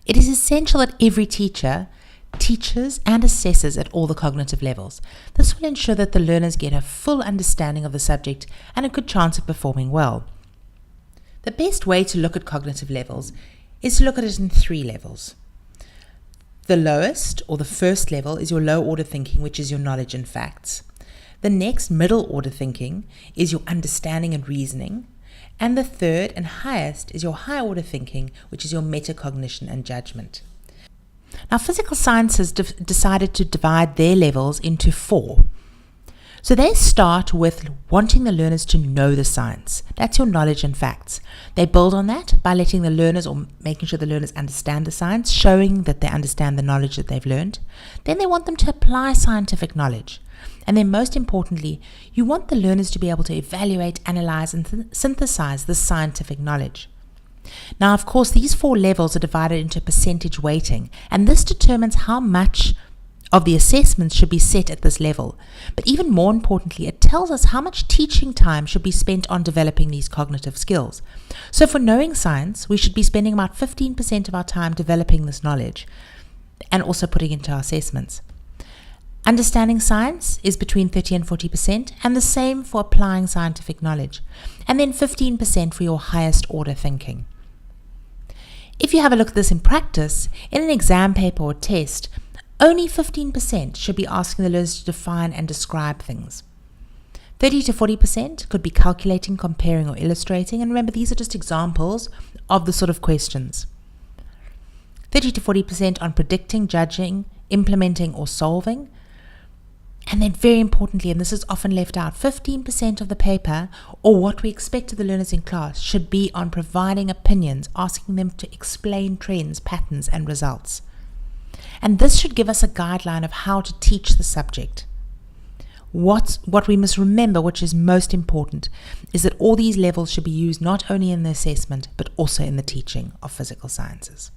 It is essential that every teacher teaches and assesses at all the cognitive levels. This will ensure that the learners get a full understanding of the subject and a good chance of performing well. The best way to look at cognitive levels is to look at it in 3 levels. The lowest, or the first level, is your low order thinking, which is your knowledge and facts. The next, middle order thinking, is your understanding and reasoning. And the third and highest is your high order thinking, which is your metacognition and judgment. Now, physical science has decided to divide their levels into 4. So they start with wanting the learners to know the science. That's your knowledge and facts. They build on that by letting the learners, or making sure the learners understand the science, showing that they understand the knowledge that they've learned. Then they want them to apply scientific knowledge. And then most importantly, you want the learners to be able to evaluate, analyze, and synthesize this scientific knowledge. Now, of course, these 4 levels are divided into percentage weighting, and this determines how much of the assessments should be set at this level. But even more importantly, it tells us how much teaching time should be spent on developing these cognitive skills. So for knowing science, we should be spending about 15% of our time developing this knowledge and also putting into our assessments. Understanding science is between 30 and 40%, and the same for applying scientific knowledge. And then 15% for your highest order thinking. If you have a look at this in practice, in an exam paper or test, only 15% should be asking the learners to define and describe things. 30 to 40% could be calculating, comparing, or illustrating. And remember, these are just examples of the sort of questions. 30 to 40% on predicting, judging, implementing, or solving. And then very importantly, and this is often left out, 15% of the paper, or what we expect of the learners in class, should be on providing opinions, asking them to explain trends, patterns, and results. And this should give us a guideline of how to teach the subject. What we must remember, which is most important, is that all these levels should be used not only in the assessment, but also in the teaching of physical sciences.